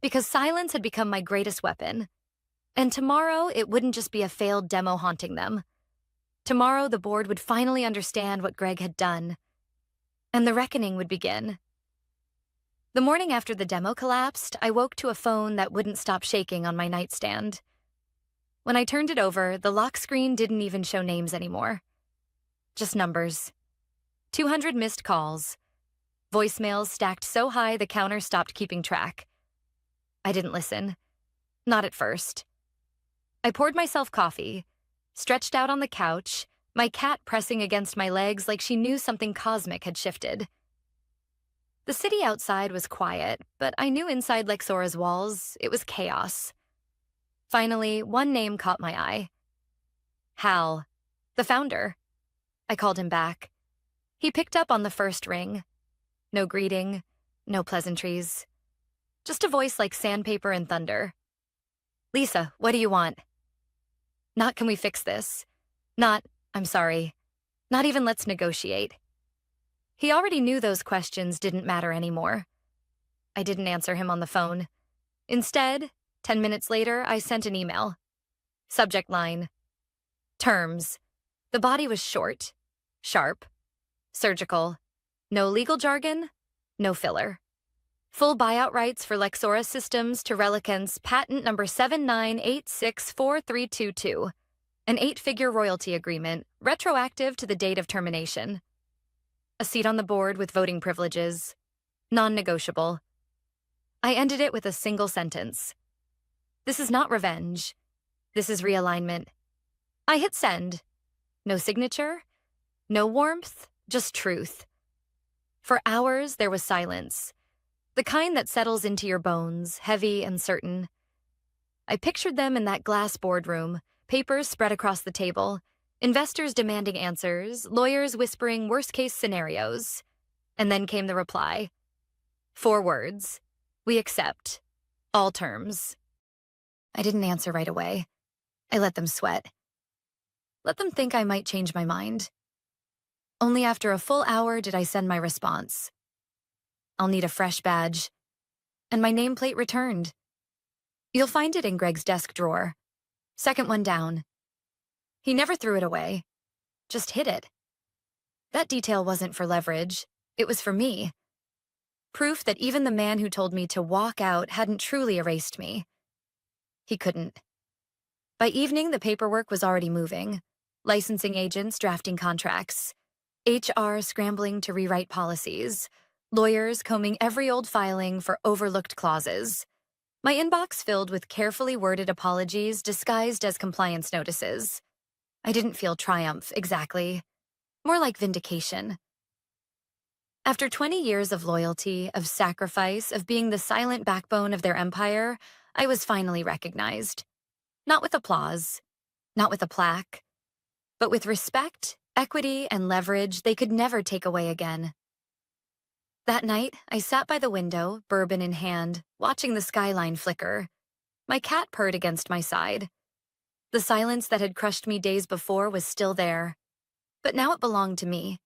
Because silence had become my greatest weapon. And tomorrow, it wouldn't just be a failed demo haunting them. Tomorrow, the board would finally understand what Greg had done. And the reckoning would begin. The morning after the demo collapsed, I woke to a phone that wouldn't stop shaking on my nightstand. When I turned it over, the lock screen didn't even show names anymore. Just numbers. 200 missed calls. Voicemails stacked so high the counter stopped keeping track. I didn't listen. Not at first. I poured myself coffee, stretched out on the couch, my cat pressing against my legs like she knew something cosmic had shifted. The city outside was quiet, but I knew inside Lexora's walls, it was chaos. Finally, one name caught my eye. Hal, the founder. I called him back. He picked up on the first ring. No greeting, no pleasantries. Just a voice like sandpaper and thunder. "Lisa, what do you want?" Not "can we fix this?" Not "I'm sorry." Not even "let's negotiate." He already knew those questions didn't matter anymore. I didn't answer him on the phone. Instead, 10 minutes later, I sent an email. Subject line: terms. The body was short, sharp, surgical. No legal jargon, no filler. Full buyout rights for Lexora Systems to Relicant's patent number 79864322. An 8-figure royalty agreement, retroactive to the date of termination. A seat on the board with voting privileges. Non-negotiable. I ended it with a single sentence. This is not revenge. This is realignment. I hit send. No signature, no warmth, just truth. For hours, there was silence. The kind that settles into your bones, heavy and certain. I pictured them in that glass boardroom, papers spread across the table, investors demanding answers, lawyers whispering worst-case scenarios. And then came the reply. 4 words. We accept. All terms. I didn't answer right away. I let them sweat. Let them think I might change my mind. Only after a full hour did I send my response. I'll need a fresh badge. And my nameplate returned. You'll find it in Greg's desk drawer. Second one down. He never threw it away. Just hid it. That detail wasn't for leverage. It was for me. Proof that even the man who told me to walk out hadn't truly erased me. He couldn't. By evening, the paperwork was already moving. Licensing agents drafting contracts. HR scrambling to rewrite policies. Lawyers combing every old filing for overlooked clauses. My inbox filled with carefully worded apologies disguised as compliance notices. I didn't feel triumph, exactly. More like vindication. After 20 years of loyalty, of sacrifice, of being the silent backbone of their empire, I was finally recognized. Not with applause, not with a plaque, but with respect, equity, and leverage they could never take away again. That night, I sat by the window, bourbon in hand, watching the skyline flicker. My cat purred against my side. The silence that had crushed me days before was still there, but now it belonged to me.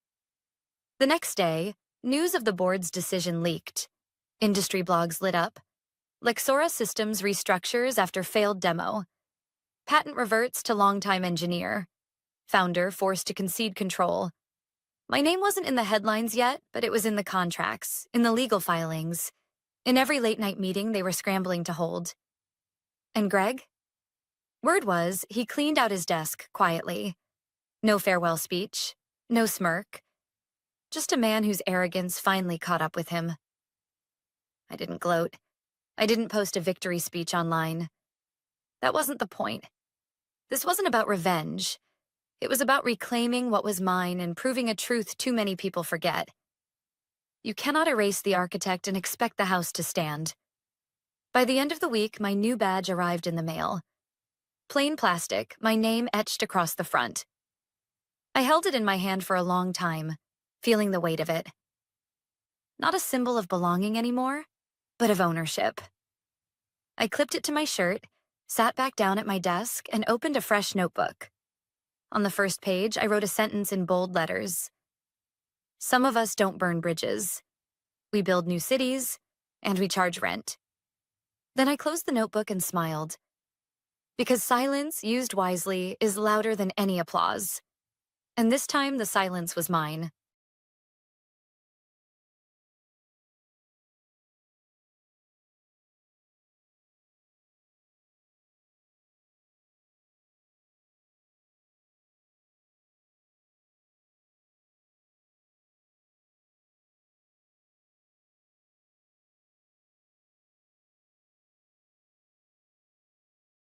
The next day, news of the board's decision leaked. Industry blogs lit up. Lexora Systems restructures after failed demo. Patent reverts to longtime engineer. Founder forced to concede control. My name wasn't in the headlines yet, but it was in the contracts, in the legal filings, in every late-night meeting they were scrambling to hold. And Greg? Word was, he cleaned out his desk quietly. No farewell speech, no smirk, just a man whose arrogance finally caught up with him. I didn't gloat. I didn't post a victory speech online. That wasn't the point. This wasn't about revenge. It was about reclaiming what was mine and proving a truth too many people forget. You cannot erase the architect and expect the house to stand. By the end of the week, my new badge arrived in the mail. Plain plastic, my name etched across the front. I held it in my hand for a long time, feeling the weight of it. Not a symbol of belonging anymore, but of ownership. I clipped it to my shirt, sat back down at my desk, and opened a fresh notebook. On the first page, I wrote a sentence in bold letters. Some of us don't burn bridges. We build new cities, and we charge rent. Then I closed the notebook and smiled. Because silence, used wisely, is louder than any applause. And this time, the silence was mine.